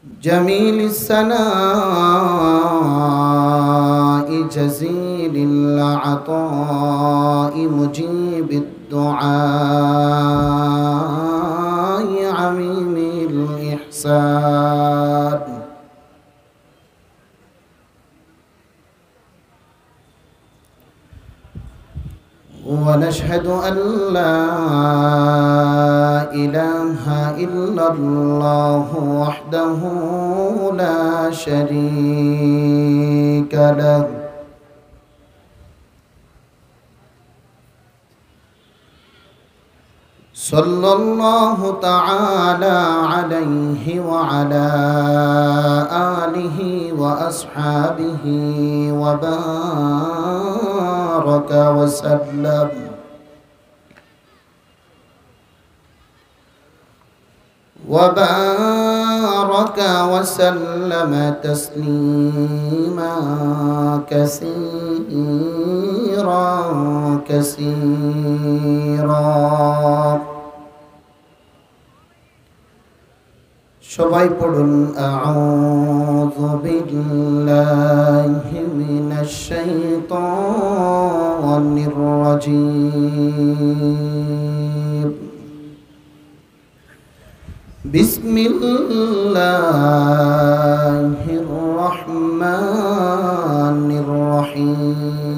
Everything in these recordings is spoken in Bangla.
جميل الثناء جزيل العطاء مجيب الدعاء عميم الإحسان ونشهد أن لا إله إلا الله وحده لا شريك له صلى الله تعالى عليه وعلى آله وأصحابه وبارك وسلم تسليما كثيرا সবাই পড়ুন আউযু বিল্লাহি মিনাশ শাইতানির রাজীম বিসমিল্লাহির রহমানির রহিম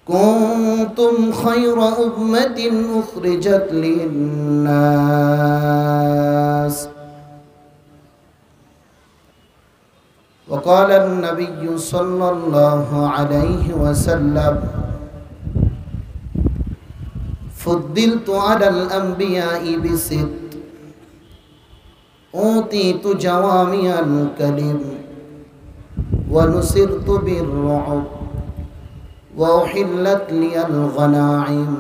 كنتم خير أمة أخرجت للناس وقال النبي صلى الله عليه وسلم فضلت على الأنبياء بست أوتيت جوامع الكلم ونصرت بالرعب وأحلت لي الغنائم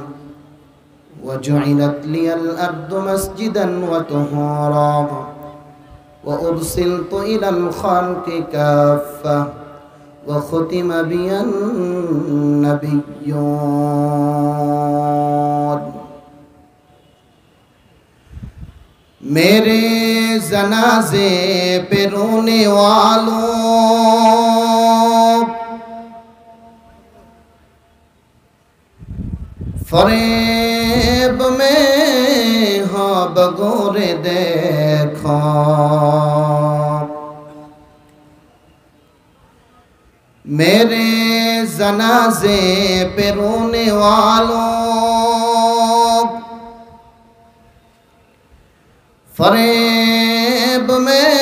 وجعلت لي الأرض مسجدا وطهورا وأرسلت إلى الخلق كافة وختم بي النبيون मेरे जनाजे पे रोने वालों फरेब में हाँ बगोरे देखो मेरे जनाजे पे रोने वालों फरेब में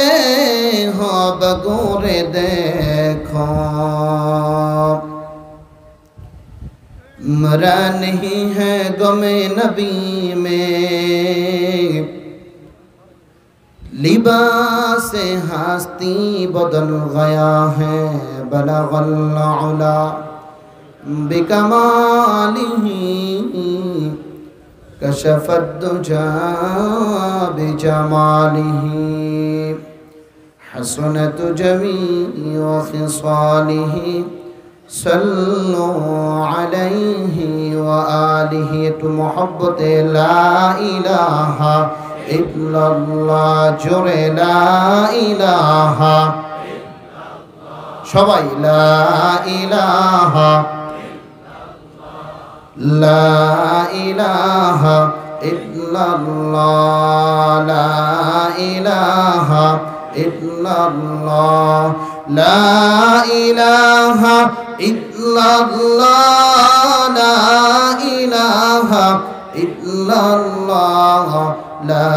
हाँ बगोरे देखो मरा नहीं है गमे नबी में लिबास हस्ती बदल गया है बलगल उला बिकमालिही कशफत दुजा बिजमालिही हसनत जमीअ खिसालिही सल्लु अलैहि व आलिहि तु मोहब्बत ला इलाहा इल्लल्लाह जोरे ला इलाहा सबाई ला इलाहा इल्लल्लाह ला इलाहा इल्लल्लाह ला इलाहा इल्लल्लाह ला इलाहा इल्लल्लाह ला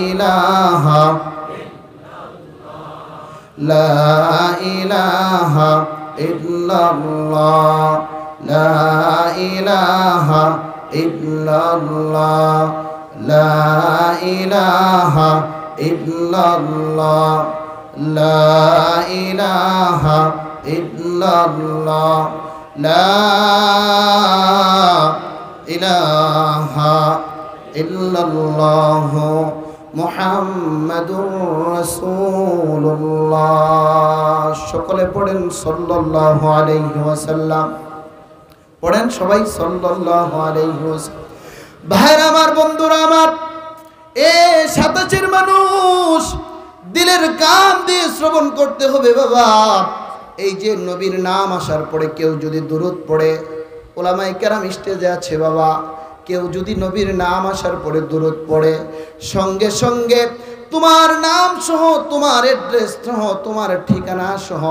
इलाहा ला इलाहा इल्लल्लाह ला इलाहा इल्लल्लाह ला इलाहा इल्लल्लाह ला इलाहा इल्लल्लाह ला इलाहा इल्लल्लाह मुहम्मदुर রাসূলুল্লাহ সকলে পড়েন সাল্লাল্লাহু আলাইহি ওয়াসাল্লাম পড়েন সবাই সাল্লাল্লাহু আলাইহি ওয়াসাল্লাম। ভাইরা আমার, বন্ধুরা আমার, এ 27 মানুষ দিলের কান দিয়ে শ্রবণ করতে হবে বাবা। এই যে নবীর নাম আসার পরে কেউ যদি দুরূদ পড়ে, ওলামায়ে কেরাম স্টেজে আছে বাবা, কেউ যদি নবীর নাম আসার পরে দুরূদ পড়ে, সঙ্গে সঙ্গে তোমার নাম সহ, তোমার অ্যাড্রেস সহ, তোমার ঠিকানা সহ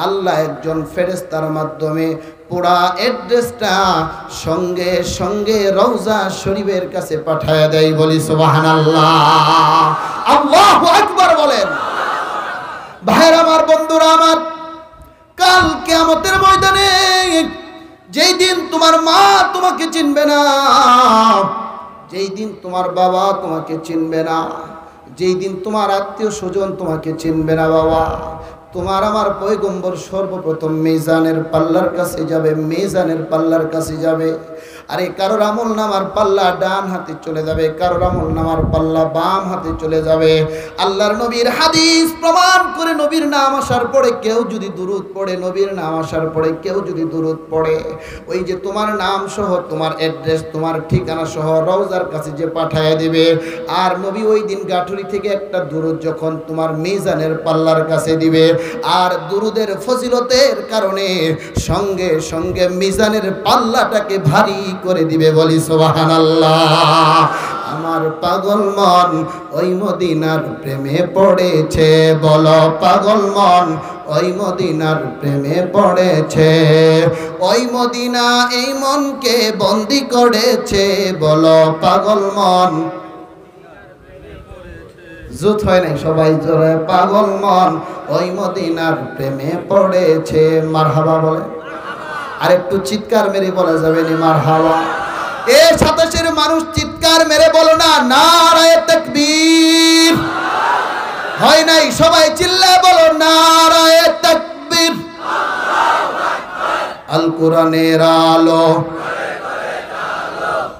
আল্লাহ একজন ফেরেশতার মাধ্যমে পুরা অ্যাড্রেসটা সঙ্গে সঙ্গে রওজা শরীফের কাছে পাঠায় দেয়। বলি সুবহানাল্লাহ, আল্লাহু আকবার বলেন। ভাইরা আমার, বন্ধুরা আমার, কাল কিয়ামতের ময়দানে যেই দিন তোমার মা তোমাকে চিনবে না, যেই দিন তোমার বাবা তোমাকে চিনবে না, যেই দিন তোমার আত্মীয় স্বজন তোমাকে চিনবে না বাবা, তোমার আমার পয়গম্বর সর্বপ্রথম মিজানের পাল্লার কাছে যাবে, মিজানের পাল্লার কাছে যাবে। আরে কারোর আমল নামার পাল্লা ডান হাতে চলে যাবে, কারোর আমল নামার পাল্লা বাম হাতে চলে যাবে। আল্লাহর নবীর হাদিস প্রমাণ করে, নবীর নাম আসার পরে কেউ যদি দুরূদ পড়ে, নবীর নাম আসার পরে কেউ যদি দুরূদ পড়ে, ওই যে তোমার নাম সহ, তোমার অ্যাড্রেস, তোমার ঠিকানা সহ রওজার কাছে যে পাঠায় দিবে। আর নবী ওই দিন গাঠুরি থেকে একটা দুরূদ যখন তোমার মিজানের পাল্লার কাছে দিবে, আর দুরূদের ফজিলতের কারণে সঙ্গে সঙ্গে মিজানের পাল্লাটাকে ভারী করে দিবে। বলি সুবহানাল্লাহ। আমার পাগল মন ওই মদিনার প্রেমে পড়েছে, বলো পাগল মন ওই মদিনার প্রেমে পড়েছে, ওই মদিনা এই মনকে বন্দি করেছে, বলো পাগল মন। জুত হয় নাই, সবাই জোরে পাগল মন ওই মদিনার প্রেমে পড়েছে। মারহাবা বলে, আর একটু চিৎকার মেরে বলা যাবে নি মারহাবা? এ 27 মানুষ চিৎকার মেরে বলো না নারায়ে তাকবীর। হয় নাই, সবাই চিল্লায় বলো নারায়ে তাকবীর। আল কোরআনের আলো,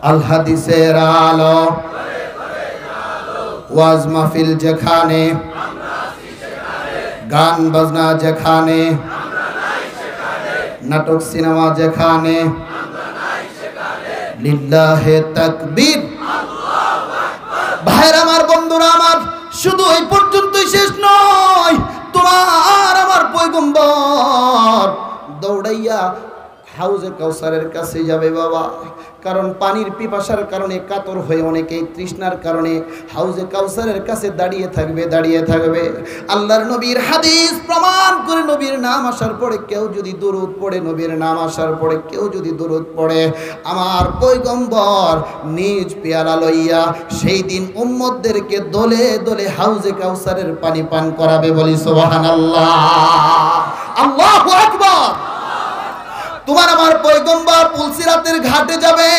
আল হাদিসের আলো, ওয়াজ মাহফিল যেখানে, গান বাজনা যেখানে, নাটক সিনেমা যেখানে, লিল্লাহে তাকবীর। ভাইরা আমার, বন্ধুরা আমার, শুধু এই পর্যন্তই শেষ নয়, তোমার আমার পয়গম্বর দৌড়াইয়া হাউজে কাউসারের কাছে যাবে বাবা। কারণ পানির পিপাসার কারণে কাতর হয়ে অনেকেই তৃষ্ণার কারণে হাউজে কাউসারের কাছে দাঁড়িয়ে থাকবে, দাঁড়িয়ে থাকবে। আল্লাহর নবীর হাদিস প্রমাণ করে, নবীর নাম আসার পরে কেউ যদি দুরূদ পড়ে, নবীর নাম আসার পরে কেউ যদি দুরূদ পড়ে, আমার পয়গম্বর নিজ পেয়ালা লইয়া সেই দিন উম্মতদেরকে দলে দলে হাউজে কাউসারের পানি পান করাবে। বলি সুবহানাল্লাহ, আল্লাহু আকবার। তোমার আমার পয়গম্বর পুলসিরাতের ঘাটে যাবে,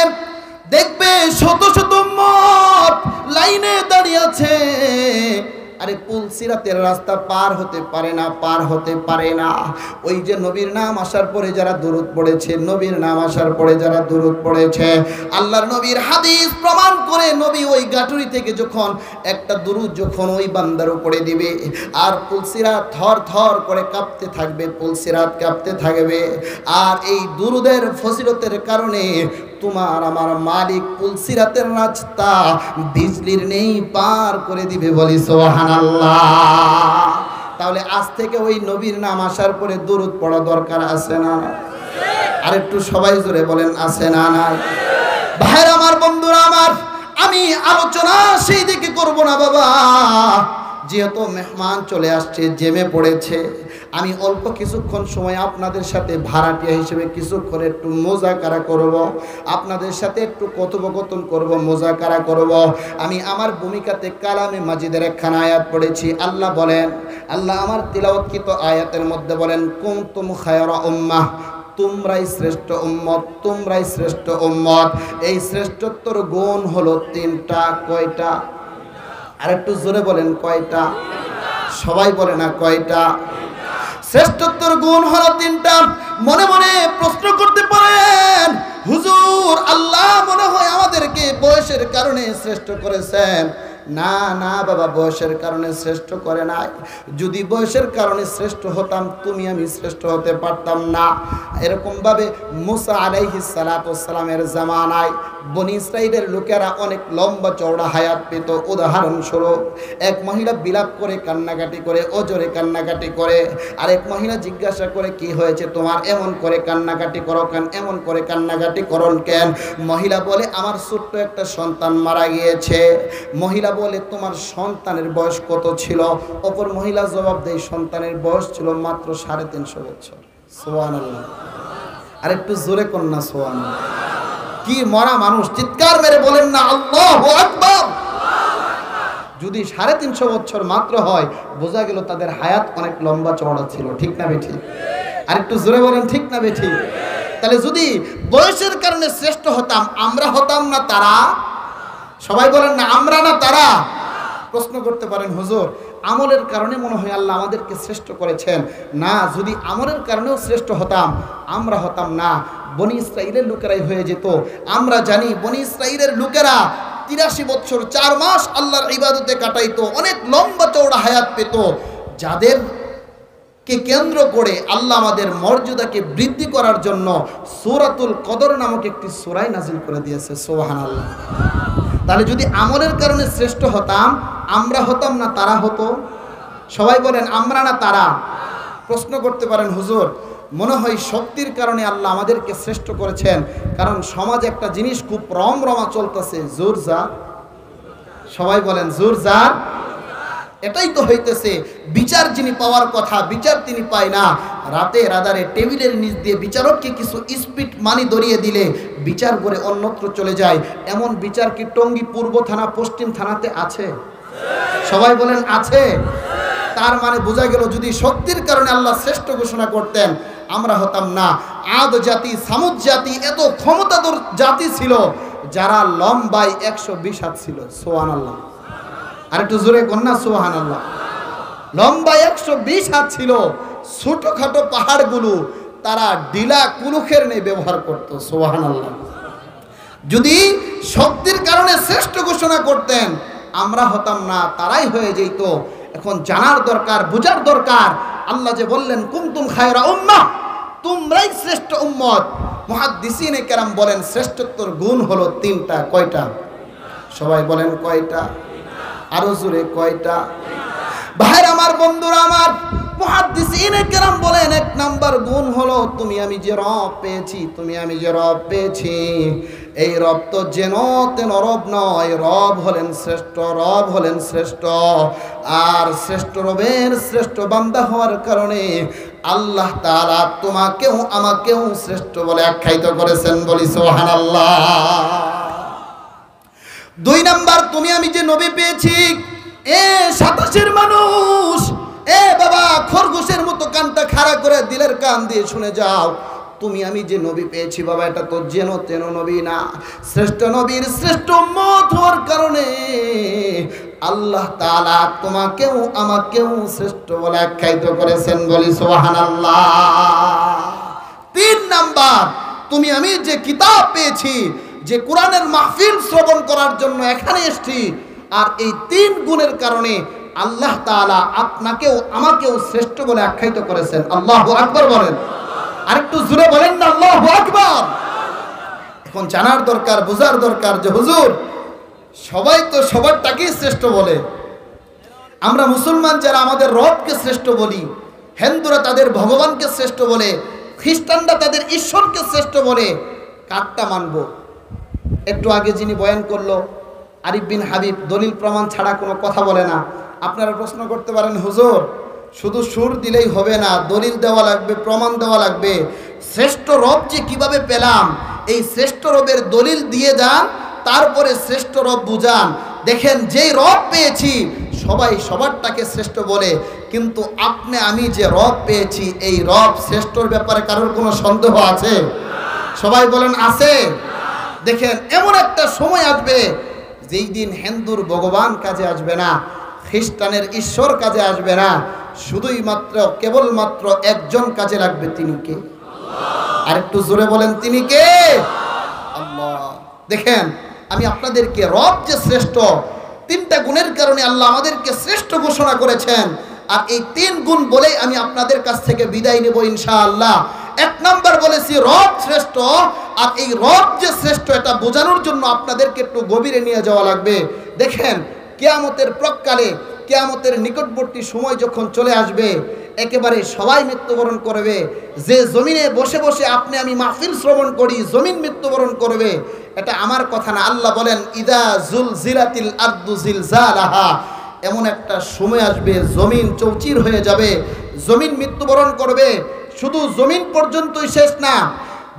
দেখবে শত শত উম্মত লাইনে দাঁড়িয়ে আছে। আরে পুলসিরাতের রাস্তা পার হতে পারে না, পার হতে পারে না। ওই যে নবীর নাম আসার পরে যারা দুরূদ পড়েছে, নবীর নাম আসার পরে যারা দুরূদ পড়েছে, আল্লাহর নবীর হাদিস প্রমাণ করে, নবী ওই গাটুরি থেকে যখন একটা দুরূদ যখন ওই বান্দার উপরে দিবে, আর পুলসিরাত থর থর করে কাঁপতে থাকবে, পুলসিরাত কাঁপতে থাকবে। আর এই দুরূদের ফজিলতের কারণে তোমার আমার মালিক পুলসিরাতের রাস্তা বিজলির নেই পার করে দিবে। বলি সুবহানাল্লাহ। তাহলে আজ থেকে ওই নবীর নাম আসার পরে দুরূদ পড়া দরকার আছে না? আর একটু সবাই জোরে বলেন, আছে না? নাই? ভাইরা আমার, বন্ধুরা আমার, আমি আলোচনা সেই দিকে করব না বাবা, যেহেতু মেহমান চলে আসছে, জেমে পড়েছে। আমি অল্প কিছুক্ষণ সময় আপনাদের সাথে ভাড়াটিয়া হিসেবে কিছুক্ষণ একটু মোজাকারা করব, আপনাদের সাথে একটু কথোপকথন করব, মোজাকারা করব। আমি আমার ভূমিকাতে কালামে মাজিদের একখানা আয়াত পড়েছি। আল্লাহ বলেন, আল্লাহ আমার তিলাওয়াতকৃত আয়াতের মধ্যে বলেন, কুনতুম খায়রা উম্মাহ, তোমরাই শ্রেষ্ঠ উম্মত, তোমরাই শ্রেষ্ঠ উম্মত। এই শ্রেষ্ঠত্বর গুণ হলো 3টা। কয়টা? আর একটু জোরে বলেন, কয়টা? সবাই বলে না কয়টা? শ্রেষ্ঠত্বর গুণ হলো 3টা। মনে মনে প্রশ্ন করতে পারেন, হুজুর আল্লাহ মনে হয় আমাদেরকে বয়সের কারণে শ্রেষ্ঠ করেছেন, না না বাবা, বয়সের কারণে শ্রেষ্ঠ করে নাই। যদি বয়সের কারণে শ্রেষ্ঠ হতাম তুমি আমি শ্রেষ্ঠ হতে পারতাম না। এরকমভাবে মুসা আলাইহিস সালাতু ওয়াস সালামের জামানায় বনি ইসরাইলের লোকেরা অনেক লম্বা চওড়া হায়াত পেত। উদাহরণস্বরূপ এক মহিলা বিলাপ করে কান্নাকাটি করে, অজরে কান্নাকাটি করে, আরেক মহিলা জিজ্ঞাসা করে কি হয়েছে তোমার, এমন করে কান্নাকাটি করো কেন, এমন করে কান্নাকাটি করন কেন? মহিলা বলে আমার ছোট্ট একটা সন্তান মারা গিয়েছে। মহিলা বলে তোমার সন্তানের বয়স কত ছিল? অপর মহিলা জবাব দেয় সন্তানের বয়স ছিল মাত্র 350 বছর। সুবহানাল্লাহ, আর একটু জোরে কন্যা সুবহানাল্লাহ। কি মরা মানুষ, চিৎকার মেরে বলেন না আল্লাহু আকবার। যদি 350 বছর মাত্র হয়, বোঝা গেল তাদের হায়াত অনেক লম্বা চওড়া ছিল। ঠিক না বেঠি? আর একটু জোরে বলেন ঠিক না বেঠি? তাহলে যদি বয়সের কারণে শ্রেষ্ঠ হতাম, আমরা হতাম না তারা? সবাই বলেন না আমরা না তারা? প্রশ্ন করতে পারেন হুজুর আমলের কারণে মনে হয় আল্লাহ আমাদেরকে শ্রেষ্ঠ করেছেন। না, যদি আমলের কারণেও শ্রেষ্ঠ হতাম আমরা হতাম না, বনি ইসরাইলের লোকেরাই হয়ে যেত। আমরা জানি বনি ইসরাইলের লোকেরা 83 বছর 4 মাস আল্লাহর ইবাদতে কাটাইতো, অনেক লম্বা চওড়া হায়াত পেত। যাদেরকে কেন্দ্র করে আল্লাহ আমাদের মর্যাদাকে বৃদ্ধি করার জন্য সূরাতুল কদর নামক একটি সূরা নাযিল করে দিয়েছে। সুবহানাল্লাহ। তাহলে যদি আমলের কারণে শ্রেষ্ঠ হতাম, আমরা হতাম না তারা হতো? সবাই বলেন আমরা না তারা? প্রশ্ন করতে পারেন হুজুর মনে হয় শক্তির কারণে আল্লাহ আমাদেরকে শ্রেষ্ঠ করেছেন, কারণ সমাজে একটা জিনিস খুব রমরমা চলতেছে, জোর যা। সবাই বলেন জোর যা। এটাই তো হইতেছে, বিচার যিনি পাওয়ার কথা বিচার তিনি পায় না। রাতে রাদারে টেবিলের নিচ দিয়ে বিচারককে কিছু স্পিড মানি ধরিয়ে দিলে বিচার করে অন্যত্র চলে যায়। এমন বিচার কি টঙ্গী পূর্ব থানা পশ্চিম থানাতে আছে? সবাই বলেন আছে। তার মানে বোঝা গেল যদি শক্তির কারণে আল্লাহ শ্রেষ্ঠ ঘোষণা করতেন আমরা হতাম না। আদ জাতি সামুদ জাতি এত ক্ষমতাধর জাতি ছিল যারা লম্বায় 120 হাত ছিল। সুবহানাল্লাহ, আর একটু জোরে কন্যা সুবহানাল্লাহ। লম্বায় 120 হাত ছিল। ছোটখাটো পাহাড়গুলো তারা ডিলা কুলুখের নেই ব্যবহার করত। সুবহানাল্লাহ। যদি শক্তির কারণে শ্রেষ্ঠ ঘোষণা করতেন আমরা হতাম না তারাই হয়ে যেত। এখন জানার দরকার, বোঝার দরকার। আল্লাহ যে বললেন কুনতুম খায়রা উম্মাহ, তোমরাই শ্রেষ্ঠ উম্মত। মুহাদ্দিসিনে কেরাম বলেন শ্রেষ্ঠত্বর গুণ হলো 3টা। কয়টা? সবাই বলেন কয়টা? আরো জোরে কয়টা? ভাইর আমার, বন্ধুরা আমার, মুহাদ্দিসিনে কেরাম বলেন 1 নাম্বার গুণ হলো তুমি আমি যে রব পেয়েছি, তুমি আমি যে রব পেয়েছি এই রব তো যেন তেন রব নয়, রব হলেন শ্রেষ্ঠ, রব হলেন শ্রেষ্ঠ। আর শ্রেষ্ঠ রবের শ্রেষ্ঠ বান্দা হওয়ার কারণে আল্লাহ তাআলা তোমাকেও আমাকেও শ্রেষ্ঠ বলে আখ্যায়িত করেছেন। বলি সুবহানাল্লাহ। 2 নাম্বার তুমি আমি যে নবী পেয়েছি, 27 মানুষ, বাবা খরগোশের মতো কানটা খাড়া করে দিলের কান দিয়ে শুনে যাও, তুমি আমি যে নবী পেয়েছি বাবা এটা তো যেন তেন নবী না, শ্রেষ্ঠ নবীর শ্রেষ্ঠ উম্মত হওয়ার কারণে আল্লাহ তাআলা তোমাকেও আমাকেও শ্রেষ্ঠ বলে আখ্যায়িত করেছেন। বলি সুবহানাল্লাহ। 3 নাম্বার তুমি আমি যে কিতাব পেয়েছি, যে কোরআনের মাহফিল শ্রবণ করার জন্য এখানে এসেছি, আর এই 3 গুণের কারণে আল্লাহ তাআলা আপনাকেও আমাকেও শ্রেষ্ঠ বলে আখ্যায়িত করেছেন। আল্লাহু আকবার বলেন। আরেকটু জোরে বলেন না আল্লাহু আকবার। এখন জানার দরকার, বোঝার দরকার যে হুজুর সবাই তো সবারটাকেই শ্রেষ্ঠ বলে। আমরা মুসলমান যারা আমাদের রবকে শ্রেষ্ঠ বলি, হিন্দুরা তাদের ভগবানকে শ্রেষ্ঠ বলে, খ্রিস্টানরা তাদের ঈশ্বরকে শ্রেষ্ঠ বলে, কারটা মানব? একটু আগে যিনি বয়ান করলো আরিফ বিন হাবিব, দলিল প্রমাণ ছাড়া কোনো কথা বলে না। আপনারা প্রশ্ন করতে পারেন হুজুর শুধু সুর দিলেই হবে না, দলিল দেওয়া লাগবে, প্রমাণ দেওয়া লাগবে। শ্রেষ্ঠ রব যে কিভাবে পেলাম এই শ্রেষ্ঠ রবের দলিল দিয়ে যান, তারপরে শ্রেষ্ঠ রব বুঝান। দেখেন যেই রব পেয়েছি সবাই সবারটাকে শ্রেষ্ঠ বলে, কিন্তু আপনি আমি যে রব পেয়েছি এই রব শ্রেষ্ঠর ব্যাপারে কারোর কোনো সন্দেহ আছে? সবাই বলেন আছে। দেখেন এমন একটা সময় আসবে যেই দিন হিন্দুর ভগবান কাজে আসবে না, খ্রিস্টানের ঈশ্বর কাজে আসবে না, শুধুই মাত্র কেবলমাত্র একজন কাজে লাগবে। তিনি কে? আর একটু জোরে বলেন তিনি কে? আল্লাহ। দেখেন আমি আপনাদেরকে রব যে শ্রেষ্ঠ তিনটা গুণের কারণে আল্লাহ আমাদেরকে শ্রেষ্ঠ ঘোষণা করেছেন। আর এই 3 গুণ বলেই আমি আপনাদের কাছ থেকে বিদায় নেব ইনশাআল্লাহ। 1 নাম্বার বলেছি রব শ্রেষ্ঠ, আর এই রব যে শ্রেষ্ঠ এটা বোঝানোর জন্য আপনাদেরকে একটু গভীরে নিয়ে যাওয়া লাগবে। দেখেন, কিয়ামতের প্রাক্কালে, কিয়ামতের নিকটবর্তী সময় যখন চলে আসবে, একেবারে সবাই মৃত্যুবরণ করবে। যে জমিনে বসে বসে আপনি আমি মাহফিল শ্রবণ করি, জমিন মৃত্যুবরণ করবে, এটা আমার কথা না। আল্লাহ বলেন ইদা জুলজিলাতিল আরদু জিলজালাহা, এমন একটা সময় আসবে জমিন চৌচির হয়ে যাবে, জমিন মৃত্যুবরণ করবে। শুধু জমিন পর্যন্তই শেষ না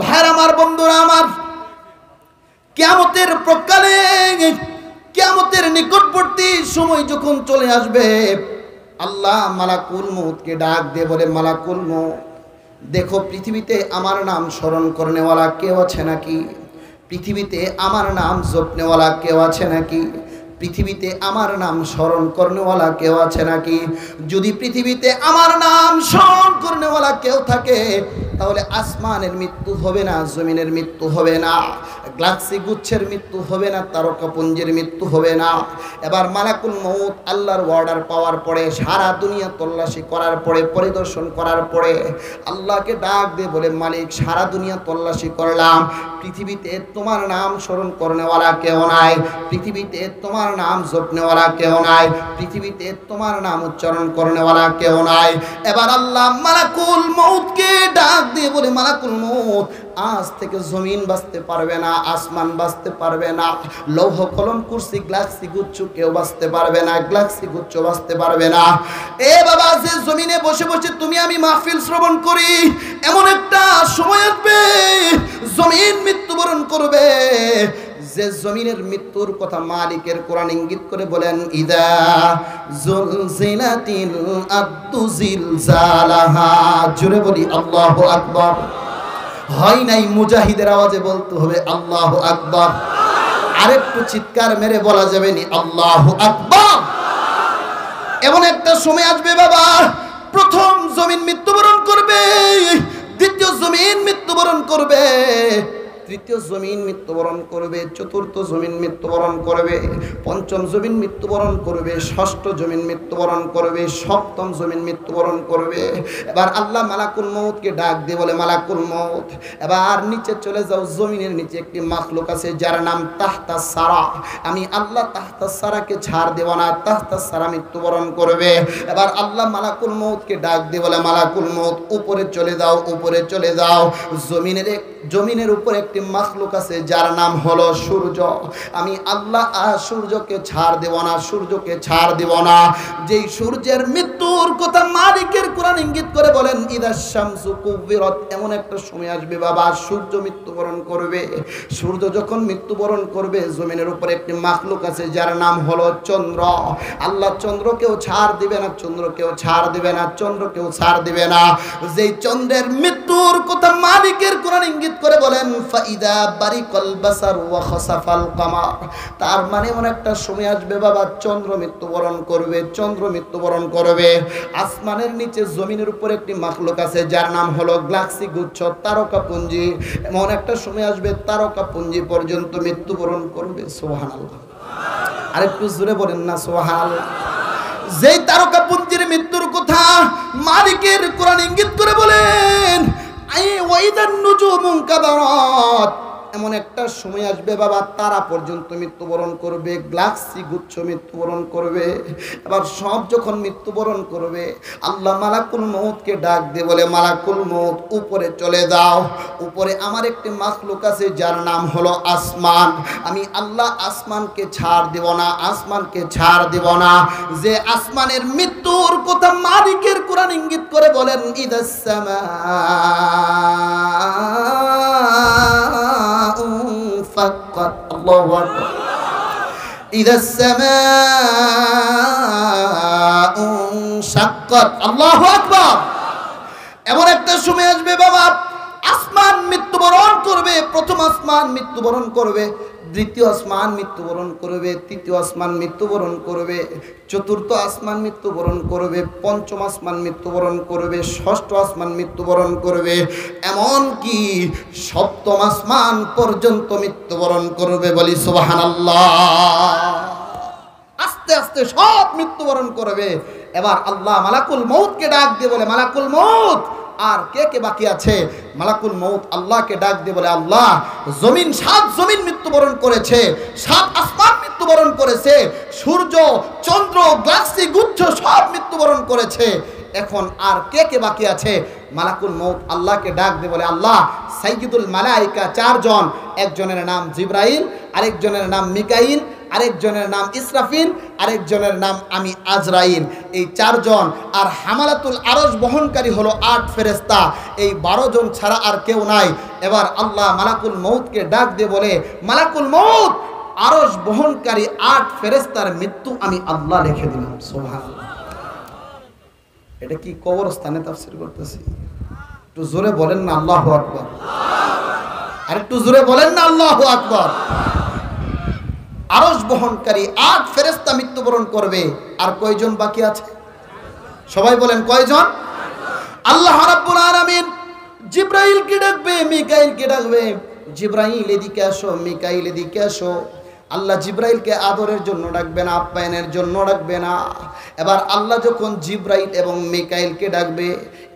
ভাইরা আমার, বন্ধুরা আমার, কিয়ামতের প্রকালে, কিয়ামতের নিকটবর্তী সময় যখন চলে আসবে, আল্লাহ মালাকুল মউতকে ডাক দিয়ে বলে, মালাকুল মউত, দেখো পৃথিবীতে আমার নাম স্মরণ করনেওয়ালা কেউ আছে নাকি? পৃথিবীতে আমার নাম জপনেওয়ালা কেউ আছে নাকি? পৃথিবীতে আমার নাম স্মরণ করনেওয়ালা কেউ আছে নাকি? যদি পৃথিবীতে আমার নাম স্মরণ করনেওয়ালা কেউ থাকে, তাহলে আসমানের মৃত্যু হবে না, জমিনের মৃত্যু হবে না, গ্যালাক্সি গুচ্ছের মৃত্যু হবে না, তারকাপুঞ্জের মৃত্যু হবে না। এবার মালাকুল মউত আল্লাহর অর্ডার পাওয়ার পরে, সারা দুনিয়া তল্লাশি করার পরে, পরিদর্শন করার পরে আল্লাহকে ডাক দিয়ে বলে, মালিক, সারা দুনিয়া তল্লাশি করলাম, পৃথিবীতে তোমার নাম স্মরণ করনেওয়ালা কেউ নাই, পৃথিবীতে তোমার নাম জপনেওয়ালা কেউ নাই, পৃথিবীতে তোমার নাম উচ্চারণ করনেওয়ালা কেউ নাই। এবার আল্লাহ মালাকুল মউতকে ডাক দিয়ে বলে, মালাকুল মউত, আজ থেকে জমিন বাঁচতে পারবে না, আসমান বাঁচতে পারবে না, লৌহ কলম কুরসি গ্যালাক্সি গুচ্ছ কেউ বাঁচতে পারবে না, গ্যালাক্সি গুচ্ছ বাঁচতে পারবে না। এ বাবা, যে জমিনে বসে বসে তুমি আমি মাহফিল শ্রবণ করি, এমন একটা সময় আসবে জমিন মৃত্যুবরণ করবে। যে জমিনের মৃত্যুর কথা মালিকের কোরআন ইঙ্গিত করে বলেন, ইদা জুলজিলাতিল আরদু জিলজালাহা। জোরে বলি আল্লাহু আকবার। হয় নাই, মুজাহিদের আওয়াজে বলতে হবে আল্লাহু আকবার। আরেকটু চিৎকার মেরে বলা যাবে নি আল্লাহু আকবার। এমন একটা সময় আসবে বাবা, প্রথম জমিন মৃত্যুবরণ করবে, দ্বিতীয় জমিন মৃত্যুবরণ করবে, তৃতীয় জমিন মৃত্যুবরণ করবে, চতুর্থ জমিন মৃত্যুবরণ করবে, পঞ্চম জমিন মৃত্যুবরণ করবে, ষষ্ঠ জমিন মৃত্যুবরণ করবে, সপ্তম জমিন মৃত্যুবরণ করবে। এবার আল্লাহ মালাকুল মউতকে ডাক দিয়ে বলে, মালাকুল মউত, এবার নিচে চলে যাও। জমিনের নিচে একটি মাখলুক আছে যার নাম তাহতা সারা। আমি আল্লাহ তাহতা সারাকে ছাড় দেব না, তাহতা সারা মৃত্যুবরণ করবে। এবার আল্লাহ মালাকুল মউতকে ডাক দিয়ে বলে, মালাকুল মউত, উপরে চলে যাও, উপরে চলে যাও। জমিনের উপরে একটি মাখলুক আছে যার নাম হলো সূর্য। আমি আল্লাহ সূর্যকে ছাড় দেব না, সূর্যকে ছাড় দেব না। যেই সূর্যের মৃত্যুর কথা মালিকের কোরআন ইঙ্গিত করে বলেন, ইদাশ শামসু কুবিরত, এমন একটা সময় আসবে বাবা, সূর্য মৃত্যুবরণ করবে। সূর্য যখন মৃত্যুবরণ করবে, জমিনের উপরে একটি মাখলুক আছে যার নাম হলো চন্দ্র। আল্লাহ চন্দ্রকেও ছাড় দিবে না, চন্দ্রকেও ছাড় দিবে না, চন্দ্রকেও ছাড় দিবে না। যেই চন্দ্রের মৃত্যুর কথা মালিকের কোরআন ইঙ্গিত করে বলেন, ফাইদা বারিকাল বাসার ওয়া খাসাফাল কামার, তার মানে এমন একটা সময় আসবে বাবা, চন্দ্র মৃত্যুবরণ করবে, চন্দ্র মৃত্যুবরণ করবে। আসমানের নিচে জমিনের উপর একটি মাখলুক আছে যার নাম হলো গ্যালাক্সি গুচ্ছ, তারকাপুঞ্জি। এমন একটা সময় আসবে তারকাপুঞ্জি পর্যন্ত মৃত্যুবরণ করবে। সুবহানাল্লাহ। আরেকটু জোরে বলেন না সুবহানাল্লাহ। যেই তারকাপুঞ্জির মৃত্যুর কথা মালিকের কোরআন ইঙ্গিত করে বলেন, ওয়াইদান নুজুমুন কাদারাত, এমন একটা সময় আসবে বাবা, তারা পর্যন্ত মৃত্যুবরণ করবে, গ্যালাক্সি গুচ্ছ মৃত্যুবরণ করবে। এবার সব যখন মৃত্যুবরণ করবে, আল্লাহ মালাকুল মউতকে ডাক দিয়ে বলে, মালাকুল মউত, উপরে চলে যাও। উপরে আমার একটি মাখলুক আছে যার নাম হলো আসমান। আমি আল্লাহ আসমানকে ছাড় দেব না, আসমানকে ছাড় দেব না। যে আসমানের মৃত্যুর কথা মালিকের কোরআন ইঙ্গিত করে বলেন, ইদাস সামা ফাক্কাত, আল্লাহু আকবার। ইদাস সামাউ শাক্কাত, আল্লাহু আকবার। এমন একটা সময় আসবে বাবা, আসমান মৃত্যুবরণ করবে। প্রথম আসমান মৃত্যুবরণ করবে, দ্বিতীয় আসমান মৃত্যুবরণ করবে, তৃতীয় আসমান মৃত্যুবরণ করবে, চতুর্থ আসমান মৃত্যুবরণ করবে, পঞ্চম আসমান মৃত্যুবরণ করবে, ষষ্ঠ আসমান মৃত্যুবরণ করবে, এমন কি সপ্তম আসমান পর্যন্ত মৃত্যুবরণ করবে। বলি সুবহানাল্লাহ। আস্তে আস্তে সব মৃত্যুবরণ করবে। এবার আল্লাহ মালাকুল মউতকে ডাক দিয়ে বলে, মালাকুল মউত, আর কে কে বাকি আছে? মালাকুল মউত আল্লাহকে ডাক দিয়ে বলে, আল্লাহ জমিন, 7 জমিন মৃত্যুবরণ করেছে, 7 আসমান মৃত্যুবরণ করেছে, সূর্য, চন্দ্র, গ্যালাক্সি গুচ্ছ সব মৃত্যুবরণ করেছে, এখন আর কে কে বাকি আছে? মালাকুল মউত আল্লাহকে ডাক দিয়ে বলে, আল্লাহ সাইয়্যিদুল মালায়েকা 4 জন, একজনের নাম জিবরাইল, আরেকজনের নাম মিকাইল, আরেকজনের নাম ইসরাফিল, আরেকজনের নাম আমি আজরাইল, এই 4 জন, আর হামালাতুল আরশ বহনকারী হলো 8 ফেরেশতা, এই 12 জন ছাড়া আর কেউ নাই। এবার আল্লাহ মালাকুল মউতকে ডাক দিয়ে বলে, মালাকুল মউত, আরশ বহনকারী 8 ফেরেশতার মৃত্যু আমি আল্লাহ লিখে দিলাম। সুবহানাল্লাহ। এটা কি কবরস্থানে তাফসীর করতেছি? একটু জোরে বলেন না আল্লাহু আকবার। আর একটু জোরে বলেন না আল্লাহু আকবার। আরশ বহনকারী 8 ফেরেশতা মৃত্যুবরণ করবে, আর কয়জন বাকি আছে? সবাই বলেন কয়জন? আল্লাহ রাব্বুল আলামিন জিবরাইলকে ডাকবে, মিকাইলকে ডাকবে, জিবরাইল এদিকে আসো, মিকাইল এদিকে আসো। আল্লাহ জিবরাইলকে আদরের জন্য ডাকবে না, আপ্যায়নের জন্য ডাকবে না। এবার আল্লাহ যখন জিবরাইল এবং মিকাইলকে ডাকবে,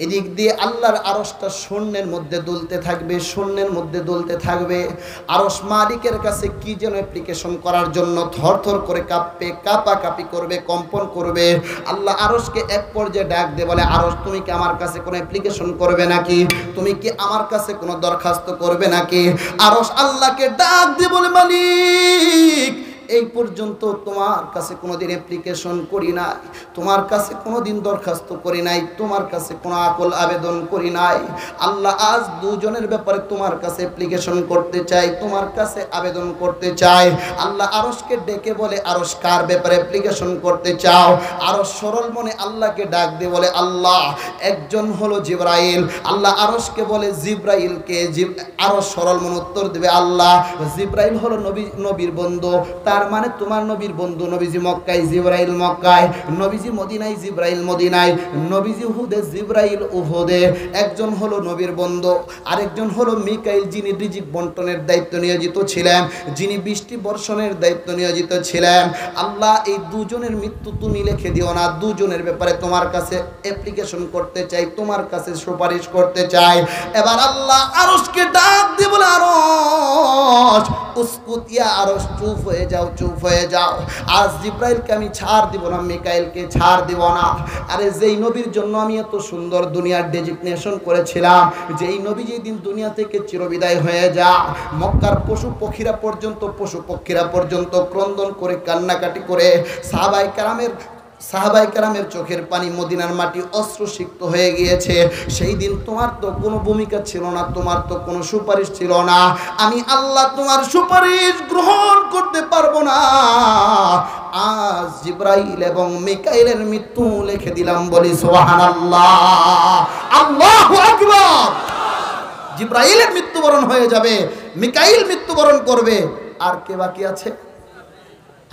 এদিক দিয়ে আল্লাহর আরশটা শূন্যের মধ্যে দুলতে থাকবে, শূন্যের মধ্যে দুলতে থাকবে। আরশ মালিকের কাছে কি যেন অ্যাপ্লিকেশন করার জন্য থরথর করে কাঁপবে, কাঁপাকাঁপি করবে, কম্পন করবে। আল্লাহ আরশকে এক পর্যায়ে ডাক দিয়ে বলে, আরশ তুমি কি আমার কাছে কোনো অ্যাপ্লিকেশন করবে নাকি? তুমি কি আমার কাছে কোনো দরখাস্ত করবে নাকি? আরশ আল্লাহকে ডাক দিয়ে বলে, মালিক এই পর্যন্ত তোমার কাছে কোনোদিন অ্যাপ্লিকেশন করি নাই, তোমার কাছে কোনোদিন দরখাস্ত করি নাই, তোমার কাছে কোনো আকল আবেদন করি নাই। আল্লাহ আজ দুজনের ব্যাপারে তোমার কাছে অ্যাপ্লিকেশন করতে চাই, তোমার কাছে আবেদন করতে চাই। আল্লাহ আরশকে ডেকে বলে, আরশ কার ব্যাপারে অ্যাপ্লিকেশন করতে চাও? আরশ সরল মনে আল্লাহকে ডাক দিয়ে বলে, আল্লাহ একজন হলো জিবরাইল। আল্লাহ আরশকে বলে, জিবরাইলকে? আরশ সরল মনে উত্তর দেবে, আল্লাহ জিবরাইল হলো নবীর বন্ধু, তার মানে তোমার নবীর বন্ধু। নবীজি মক্কায়, জিবরাইল মক্কায়, নবীজি মদিনায়, জিবরাইল মদিনায়, নবীজি উহুদে, জিবরাইল উহুদে। একজন হলো নবীর বন্ধু, আরেকজন হলো মিকাইল, যিনি রিজিক বন্টনের দায়িত্ব নিয়োজিত ছিলেন, যিনি বৃষ্টি বর্ষণের দায়িত্ব নিয়োজিত ছিলেন। আল্লাহ এই দুজনের মৃত্যু তুমি লিখে দিও না, দুজনের ব্যাপারে তোমার কাছে অ্যাপ্লিকেশন করতে চাই, তোমার কাছে সুপারিশ করতে চাই। এবার আল্লাহ আরশকে ডাক দিয়ে বলে, আরশ উসকুত ইয়া আরশ, চুপ হয়ে যাও, চুপ হয়ে যাও। আজ জিবরাইলকে আমি ছাড় দিব না, মিকাইলকে ছাড় দিব না। আরে যেই নবীর জন্য আমি এত সুন্দর দুনিয়ার ডেজিগনেশন করেছিলাম, যেই নবী যেই দিন দুনিয়া থেকে চিরবিদায় হয়ে যা, মক্কার পশু পক্ষীরা পর্যন্ত ক্রন্দন করে, কান্নাকাটি করে, সাহাবায়ে কেরামের চোখের পানি, মদিনার মাটি অশ্রুসিক্ত হয়ে গিয়েছে। সেই দিন তোমার তো কোনো ভূমিকা ছিল না, তোমার তো কোনো সুপারিশ ছিল না। আমি আল্লাহ তোমার সুপারিশ গ্রহণ করতে পারবো না। আজ জিবরাইল এবং মিকাইলের মৃত্যু লিখে দিলাম, বলি সুবহানাল্লাহ, আল্লাহু আকবার। জিবরাইলের মৃত্যুবরণ হয়ে যাবে, মিকাইল মৃত্যুবরণ করবে, আর কে বাকি আছে?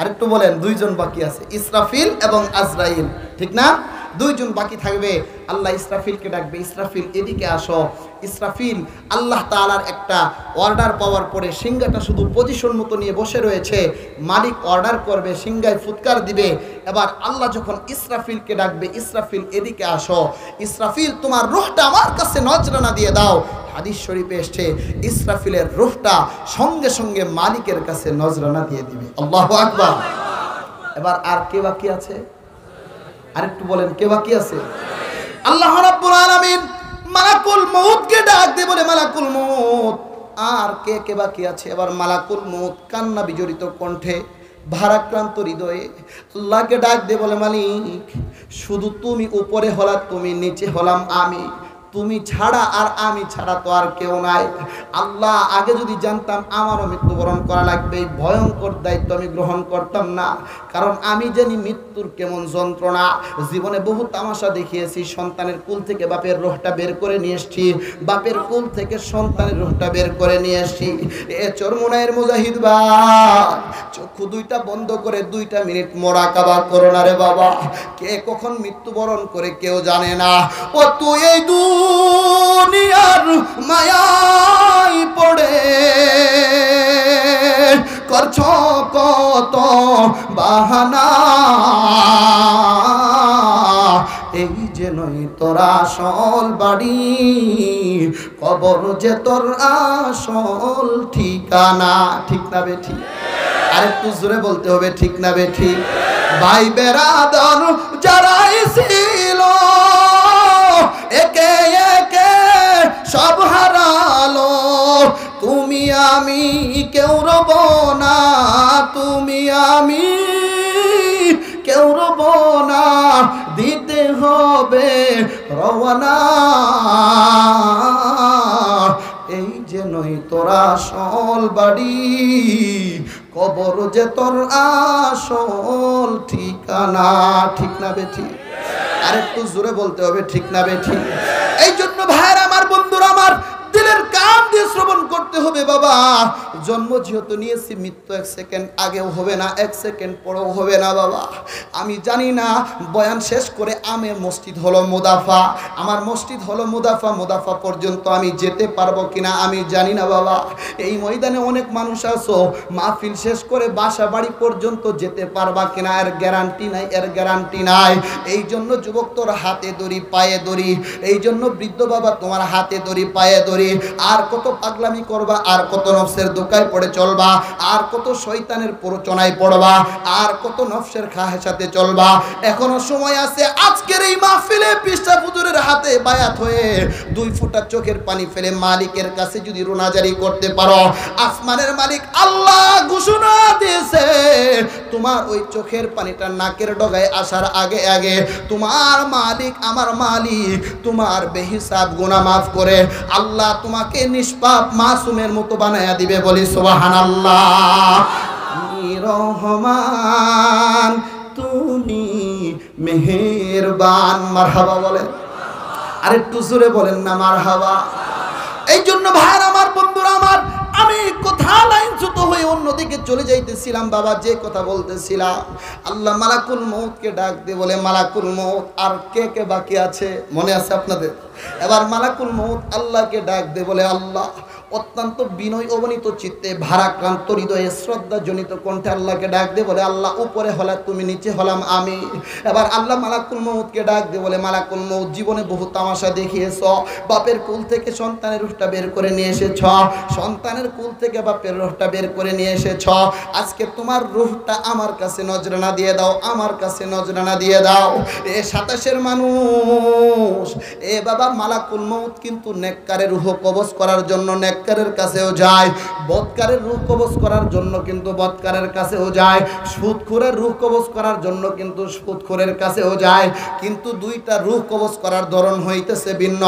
আরেকটু বলেন, 2 জন বাকি আছে, ইসরাফিল এবং আজরাইল, ঠিক না? 2 জন বাকি থাকবে। আল্লাহ ইসরাফিলকে ডাকবে, ইসরাফিল এদিকে আসো। ইসরাফিল আল্লাহ তাআলার একটা অর্ডার পাওয়ার পরে সিংহাটা শুধু পজিশন মতো নিয়ে বসে রয়েছে। মালিক অর্ডার করবে, সিংহায় ফুৎকার দিবে। এবার আল্লাহ যখন ইসরাফিলকে ডাকবে, ইসরাফিল এদিকে আসো, ইসরাফিল তোমার রূহটা আমার কাছে নজরানা দিয়ে দাও। হাদিস শরীফে এসেছে, ইসরাফিলের রূহটা সঙ্গে সঙ্গে মালিকের কাছে নজরানা দিয়ে দিবে। আল্লাহু আকবার। এবার আর কে বাকি আছে? আরেকটু বলেন, কে বাকি আছে? আল্লাহ রাব্বুল আলামিন মালাকুল মউতকে ডাক দিয়ে বলে, মালাকুল মউত, আর কে কে বাকি আছে? এবার মালাকুল মউত কান্না বিজড়িত কণ্ঠে, ভারাক্রান্ত হৃদয়ে আল্লাহকে ডাক দিয়ে বলে, মালিক শুধু তুমি উপরে হলা, তুমি নিচে হলাম আমি, তুমি ছাড়া আর আমি ছাড়া তো আর কেউ নাই। আল্লাহ আগে যদি জানতাম আমারও মৃত্যুবরণ করা লাগবে, এই ভয়ঙ্কর দায়িত্ব আমি গ্রহণ করতাম না। কারণ আমি জানি মৃত্যুর কেমন যন্ত্রণা। জীবনে বহু তামাশা দেখিয়েছি, সন্তানের কুল থেকে বাপের রোহটা বের করে নিয়ে এসছি, বাপের কুল থেকে সন্তানের রোহটা বের করে নিয়ে এসছি। এ চরমোনাইয়ের মুজাহিদ ভাই, চক্ষু 2টা বন্ধ করে 2টা মিনিট মোরাকাবা করো না রে বাবা। কে কখন মৃত্যুবরণ করে কেউ জানে না। ও তুই এই দুনিয়ার মায়ায় পড়ে করছো কত বাহানা, নই তোর আসল বাড়ি, কবর যে তোর আসল ঠিকানা। ঠিক না বেঠি? আরেকটু জোরে বলতে হবে, ঠিক না বেঠি? ভাই বেরাদর যারাই ছিল একে একে সব হারালো, তুমি আমি কেউ রব না, তুমি আমি কেউ রব না, দিতে হবে রওনা। এই যে নই তোর আসল বাড়ি, কবর যে তোর আসল ঠিকানা। ঠিক না বেঠি? আরেকটু জোরে বলতে হবে, ঠিক না বেঠি? এই জন্য ভাইরা আমার, বন্ধুরা আমার, দিলের কান দিয়ে শ্রবণ করতে হবে। বাবা, জন্ম যেহেতু নিয়েছি, মৃত্যু 1 সেকেন্ড আগেও হবে না, 1 সেকেন্ড পরেও হবে না। বাবা, আমি জানি না বয়ান শেষ করে আমের মসজিদ হলো মুদাফা, আমার মসজিদ হলো মুদাফা, মুদাফা পর্যন্ত আমি যেতে পারবো কিনা আমি জানি না। বাবা, এই ময়দানে অনেক মানুষ আছো, মাহফিল শেষ করে বাসা বাড়ি পর্যন্ত যেতে পারবা কিনা এর গ্যারান্টি নাই, এর গ্যারান্টি নাই। এই জন্য যুবক তোর হাতে দড়ি পায়ে দড়ি, এই জন্য বৃদ্ধ বাবা তোমার হাতে দড়ি পায়ে দড়ি। আর কত পাগলামি করবা, আর কত নফসের দোকায় পড়ে চলবা, আর কত শয়তানের প্ররোচনায় পড়বা, আর কত নফসের খাহেসাতে চলবা। এখনো সময় আছে। আজকের এই মাহফিলে পিসা হুজুরের হাতে বায়াত হয়ে 2 ফোঁটা চোখের পানি ফেলে মালিকের কাছে যদি রোনাজারি করতে পারো, আসমানের মালিক আল্লাহ ঘোষণা দিয়েছে, তোমার ওই চোখের পানিটা নাকের ডগায় আসার আগে আগে তোমার মালিক, আমার মালিক, তোমার বেহিসাব গুনাহ মাফ করে আল্লাহ তোমাকে নিষ্পাপ মাসুমের মতো বানায়া দিবে। বলি সুবহানাল্লাহ। রহমান তুমি মেহেরবান। মারহাবা বলেন, আর একটু জোরে বলেন না মারহাবা। এই জন্য ভাইরা আমার, বন্ধুরা আমার, আমি কথা লাইনচ্যুত হয়ে অন্যদিকে চলে যাইতেছিলাম। বাবা, যে কথা বলতেছিলাম, আল্লাহ মালাকুল মউতকে ডাক দিয়ে বলে, মালাকুল মউত, আর কে কে বাকি আছে মনে আছে আপনাদের? এবার মালাকুল মউত আল্লাহকে ডাক দিয়ে বলে, আল্লাহ, অত্যন্ত বিনয় অবনীত চিত্তে, ভারাক্রান্ত হৃদয়ে, শ্রদ্ধা জনিত কণ্ঠে আল্লাহকে ডাক দিয়ে বলে, আল্লাহ, উপরে হলা তুমি, নিচে হলাম আমি। এবার আল্লাহ মালাকুল মউতকে ডাক দিয়ে বলে, মালাকুল মউত, জীবনে বহু তামাশা দেখিয়েছ, বাপের কুল থেকে সন্তানের রূহটা বের করে নিয়ে এসেছ, সন্তানের কুল থেকে বাপের রূহটা বের করে নিয়ে এসেছ, আজকে তোমার রূহটা আমার কাছে নজরানা দিয়ে দাও, আমার কাছে নজরানা দিয়ে দাও। এ 27-এর মানুষ, এ বাবা, মালাকুল মউত কিন্তু নেককারের রূহ কবজ করার জন্য নেককারের কাছেও যায়, বদকারের রূহ কবজ করার জন্য কিন্তু বদকারের কাছেও যায়, সুদখোরের রূহ কবজ করার জন্য কিন্তু সুদখোরের কাছেও যায়, কিন্তু দুইটা রূহ কবজ করার ধরন হইতেছে ভিন্ন।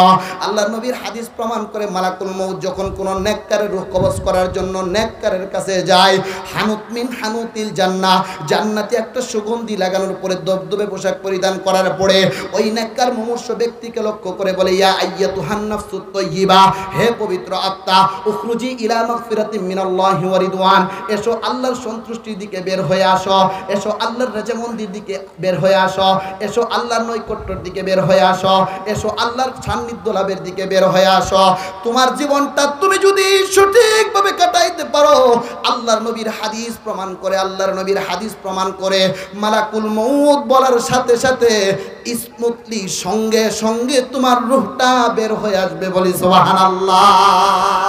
আল্লাহ নবীর হাদিস প্রমাণ করে, মালাকুল মউত যখন কোন নেককারের রূহ কবজ করার জন্য নেককারের কাছে যায়, হানুত মিন হানুতিল জান্নাহ, জান্নাতে একটা সুগন্ধি লাগানোর পরে দবদবে পোশাক পরিধান করার পরে ওই নেককার মুমূর্ষ ব্যক্তিকে লক্ষ্য করে বলে, ইয়া আইয়াতুহান নাফসুত তাইয়্যিবা, হে পবিত্র আত্মা, উখরুজি ইলা মাগফিরাতিম মিনাল্লাহি ওয়া রিদওয়ান, এসো আল্লাহর সন্তুষ্টির দিকে বের হয়ে আসো, এসো আল্লাহর রাজামন্দির দিকে বের হয়ে আসো, এসো আল্লাহর নৈকট্যের দিকে বের হয়ে আসো, এসো আল্লাহর সান্নিধ্য লাভের দিকে বের হয়ে আসো। তোমার জীবনটা তুমি যদি সঠিকভাবে কাটাইতে পারো, আল্লাহর নবীর হাদিস প্রমাণ করে, আল্লাহর নবীর হাদিস প্রমাণ করে, মালাকুল মউত বলার সাথে সাথে স্মুথলি সঙ্গে সঙ্গে তোমার রূহটা বের হয়ে আসবে। বলি সুবহানাল্লাহ।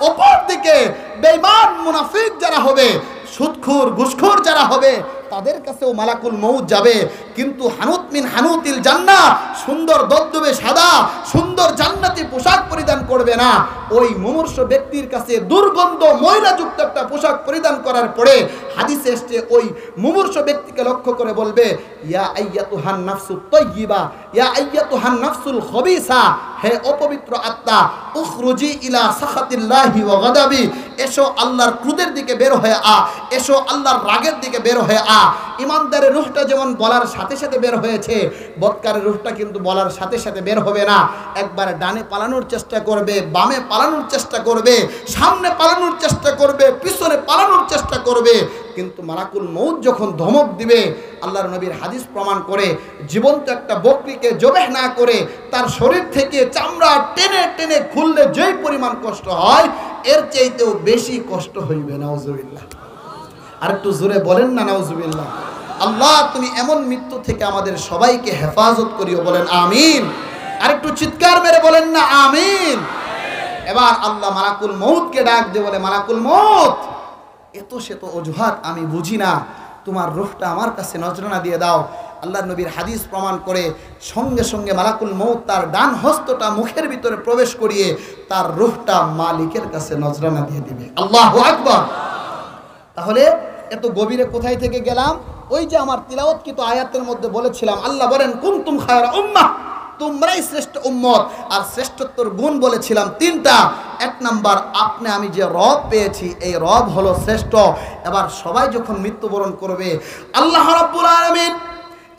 অপর দিকে বেঈমান মুনাফিক যারা হবে, সুদখোর ঘুষখোর যারা হবে, তাদের কাছেও মালাকুল মউত যাবে, কিন্তু হানুত মিন হানুতিল জান্নাহ, সুন্দর দবদবে সাদা সুন্দর জান্নাতি পোশাক পরিধান করবে না। ওই মুমূর্ষ ব্যক্তির কাছে দুর্গন্ধ ময়লাযুক্ত একটা পোশাক পরিধান করার পরে হাদিসে এসেছে, ওই মুমূর্ষ ব্যক্তিকে লক্ষ্য করে বলবে, ইয়া আইয়াতুহান নাফসুত তাইয়্যিবা, ইয়া আইয়াতুহান নাফসুল খবিসা, হে অপবিত্র আত্মা, উখরুজি ইলা সাখাতিল্লাহি ওয়া গাদাবি, এসো আল্লাহর ক্রোধের দিকে বের হয়ে আ, এসো আল্লাহর রাগের দিকে বের হয়ে আ। ইমানদারের রূহটা যেমন বলার সাথে সাথে বের হয়েছে, বদকারের রূহটা কিন্তু বলার সাথে সাথে বের হবে না। একবার ডানে পালানোর চেষ্টা করবে, বামে পালানোর চেষ্টা করবে, সামনে পালানোর চেষ্টা করবে, পিছনে পালানোর চেষ্টা করবে, কিন্তু মালাকুল মউত যখন ধমক দিবে, আল্লাহর নবীর হাদিস প্রমাণ করে, জীবন্ত একটা বকরিকে জবেহ না করে তার শরীর থেকে চামড়া টেনে টেনে খুললে যেই পরিমাণ কষ্ট হয়, এর চাইতেও বেশি কষ্ট হইবে। নাউজুবিল্লাহ। আর একটু জোরে বলেন না নাউজুবিল্লাহ। আল্লাহ তুমি এমন মৃত্যু থেকে আমাদের সবাইকে হেফাজত করিও, বলেন আমিন। আরেকটু চিৎকার মেরে বলেন না আমিন। এবার আল্লাহ মালাকুল মউতকে ডাক দিয়ে বলে, মালাকুল মউত, এত সে তো অজুহাত আমি বুঝি না, তোমার রূহটা আমার কাছে নজরানা দিয়ে দাও। আল্লাহর নবীর হাদিস প্রমাণ করে সঙ্গে সঙ্গে মালাকুল মউত তার ডান হস্তটা মুখের ভিতরে প্রবেশ করিয়ে তার রূহটা মালিকের কাছে নজরানা দিয়ে দিবে। আল্লাহু আকবার। তাহলে এত গভীরে কোথায় থেকে গেলাম? ওই যে আমার তিলাওয়াতকৃত আয়াতের মধ্যে বলেছিলাম, আল্লাহ বলেন কুনতুম খায়রা উম্মাহ, তোমরাই শ্রেষ্ঠ উম্মত। আর শ্রেষ্ঠত্বর গুণ বলেছিলাম তিনটা। এক নাম্বার, আপনি আমি যে রব পেয়েছি এই রব হলো শ্রেষ্ঠ। এবার সবাই যখন মৃত্যুবরণ করবে, আল্লাহ রাব্বুল আলামিন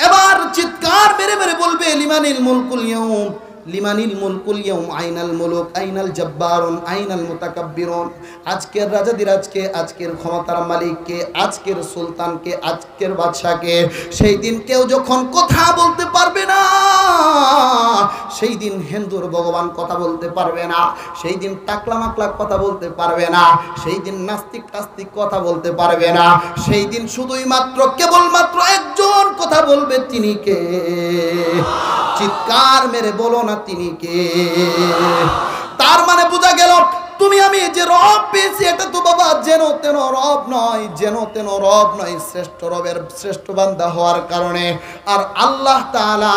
এবার চিৎকার মেরে মেরে বলবে, লিমানিল মুলকুল ইয়াউম, লিমানিল মুলকুল ইয়াউম, আইনাল মুলুক, আইনাল জব্বারুন, আইনাল মুতাকাব্বিরুন। আজকের রাজাদিরাজকে, আজকের ক্ষমতার মালিককে, আজকের সুলতানকে, আজকের বাদশাকে। সেই দিন কেউ যখন কথা বলতে পারবে না, সেই দিন হিন্দুর ভগবান কথা বলতে পারবে না, সেই দিন টাকলা মাকলা কথা বলতে পারবে না, সেই দিন নাস্তিক টাস্তিক কথা বলতে পারবে না। সেই দিন শুধুই মাত্র কেবলমাত্র একজন কথা বলবে, তিনি কে? চিৎকার মেরে বলো না তিনি কে? তার মানে বোঝা গেল তুমি আমি যে রব পেয়েছি এটা তো বাবা যেন তেন রব নয়, যেন তেন রব নয়, শ্রেষ্ঠ রবের শ্রেষ্ঠ বান্দা হওয়ার কারণে। আর আল্লাহ তাআলা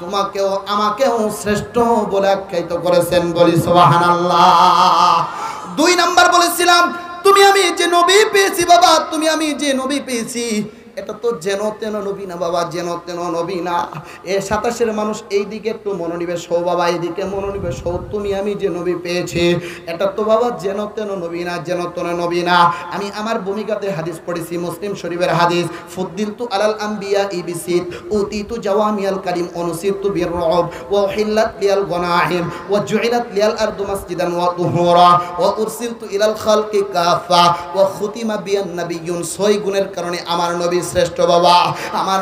তোমাকেও আমাকেও শ্রেষ্ঠ বলে আখ্যায়িত করেছেন, বলি সুবহানাল্লাহ। 2 নাম্বার বলেছিলাম, তুমি আমি যে নবী পেয়েছি বাবা, তুমি আমি যে নবী পেয়েছি এটা তো যেন তেন নবী না বাবা, যেন তেন নবী না। 27 মানুষ এই দিকে একটু মনোনিবেশ হও বাবা, এইদিকে মনোনিবেশ হও। তুমি আমি যে নবী পেয়েছি এটা তো বাবা যেন তেন নবী না, যেন তেন নবী না। আমি আমার ভূমিকাতে হাদিস পড়েছি, মুসলিম শরীফের হাদিস, ফুদ্দিলতু আলাল আম্বিয়া ইবিসিত, উতিতু জাওয়ামিয়াল কালিম, অনুসিরতু বিররুব, ওয়া হিল্লাত লিয়াল গনাহিম, ওয়া জুইলাত লিয়াল আরদু মাসজিদান ওয়া তুহুরা, ওয়া উরসিলতু ইলাল খালকি কাফা, ওয়া খুতিমা বিয়ান নাবিয়্যুন। 6 গুণের কারণে আমার নবী শ্রেষ্ঠ বাবা। আমার